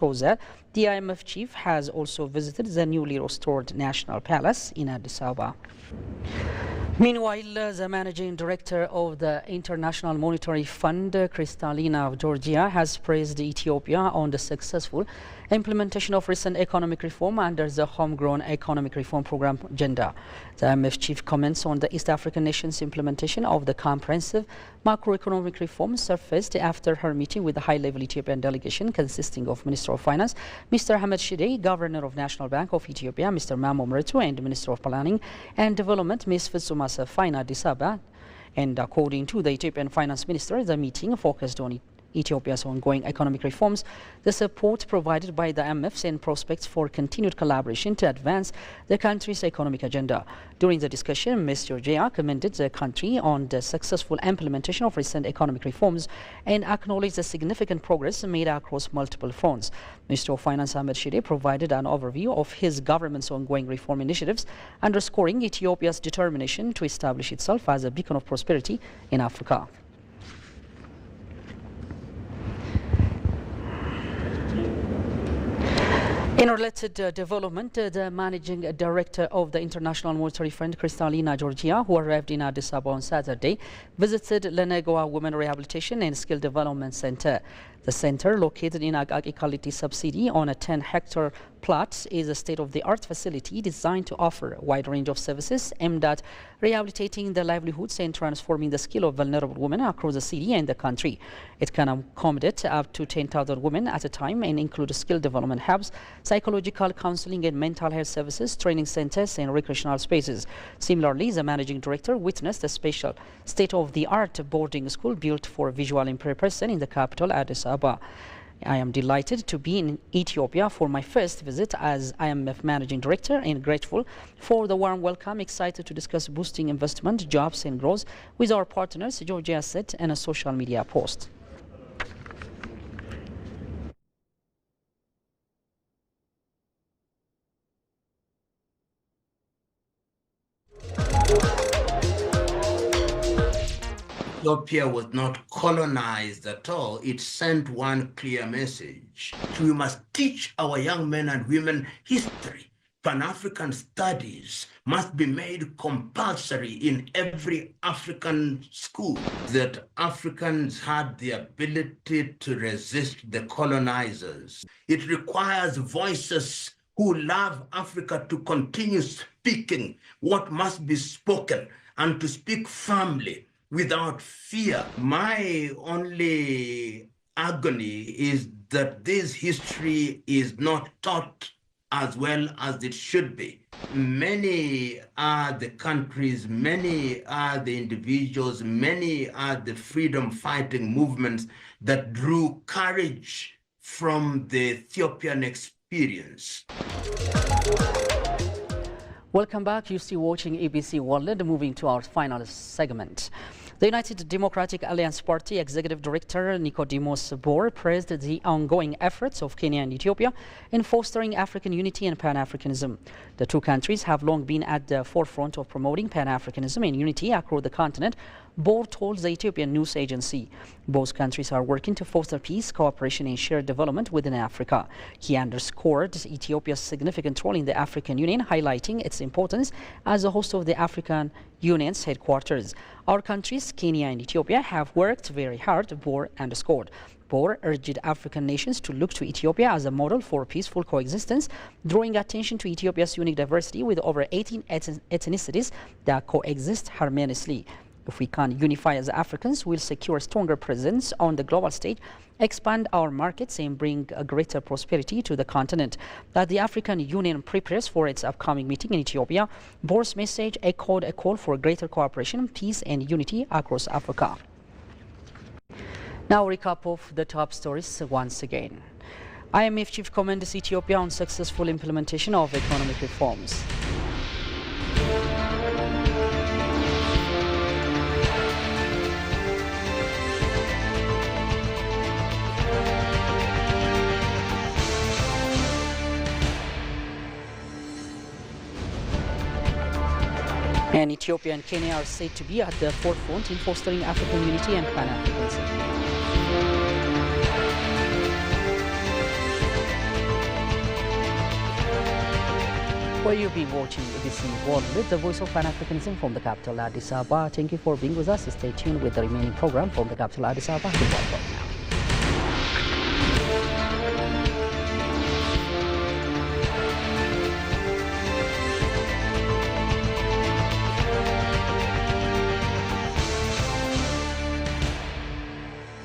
That the IMF chief has also visited the newly restored National Palace in Addis Ababa. Meanwhile, the managing director of the International Monetary Fund, Kristalina Georgia, has praised Ethiopia on the successful implementation of recent economic reform under the homegrown economic reform program agenda. The IMF chief comments on the East African nation's implementation of the comprehensive macroeconomic reforms surfaced after her meeting with the high-level Ethiopian delegation consisting of Minister of Finance, Mr. Ahmed Shide, Governor of National Bank of Ethiopia, Mr. Mamo Mretu, and Minister of Planning and Development, Ms. Fitsum Assefa in Addis Ababa. And according to the Ethiopian Finance Minister, the meeting focused on Ethiopia's ongoing economic reforms, the support provided by the IMF and prospects for continued collaboration to advance the country's economic agenda. During the discussion, Ms. Georgia commended the country on the successful implementation of recent economic reforms and acknowledged the significant progress made across multiple fronts. Minister of Finance Ahmed Shide provided an overview of his government's ongoing reform initiatives, underscoring Ethiopia's determination to establish itself as a beacon of prosperity in Africa. In a related development, the managing director of the International Monetary Fund, Kristalina Georgia, who arrived in Addis Ababa on Saturday, visited Lenegoa Women Rehabilitation and Skill Development Center. The center, located in Agagi Kaliti subsidy on a 10-hectare plot, is a state-of-the-art facility designed to offer a wide range of services aimed at rehabilitating the livelihoods and transforming the skill of vulnerable women across the city and the country. It can accommodate up to 10,000 women at a time and include skill development hubs, psychological counseling and mental health services, training centers and recreational spaces. Similarly, the managing director witnessed a special state-of-the-art boarding school built for visually impaired persons in the capital, Addis Ababa. I am delighted to be in Ethiopia for my first visit as IMF Managing Director and grateful for the warm welcome, excited to discuss boosting investment, jobs and growth with our partners, Georgia said in a social media post. Ethiopia was not colonized at all. It sent one clear message. We must teach our young men and women history. Pan-African studies must be made compulsory in every African school, that Africans had the ability to resist the colonizers. It requires voices who love Africa to continue speaking what must be spoken and to speak firmly, without fear. My only agony is that this history is not taught as well as it should be. Many are the countries, many are the individuals, many are the freedom fighting movements that drew courage from the Ethiopian experience. Welcome back. You're still watching ABC World. Moving to our final segment. The United Democratic Alliance Party Executive Director Nicodemus Bor praised the ongoing efforts of Kenya and Ethiopia in fostering African unity and Pan-Africanism. The two countries have long been at the forefront of promoting Pan-Africanism and unity across the continent, Bor told the Ethiopian news agency. Both countries are working to foster peace, cooperation and shared development within Africa. He underscored Ethiopia's significant role in the African Union, highlighting its importance as a host of the African Union's headquarters. Our countries, Kenya and Ethiopia, have worked very hard, Bor underscored. Bor urged African nations to look to Ethiopia as a model for peaceful coexistence, drawing attention to Ethiopia's unique diversity with over 18 ethnicities that coexist harmoniously. If we can unify as Africans, we'll secure a stronger presence on the global stage, expand our markets and bring a greater prosperity to the continent. That the African Union prepares for its upcoming meeting in Ethiopia, Bor's message echoed a call for greater cooperation, peace and unity across Africa. Now a recap of the top stories once again. IMF chief commends Ethiopia on successful implementation of economic reforms. And Ethiopia and Kenya are said to be at the forefront in fostering African unity and Pan-Africanism. Well, you've been watching ABC World with the Voice of Pan-Africanism from the capital Addis Ababa. Thank you for being with us. Stay tuned with the remaining program from the capital Addis Ababa. Goodbye for now.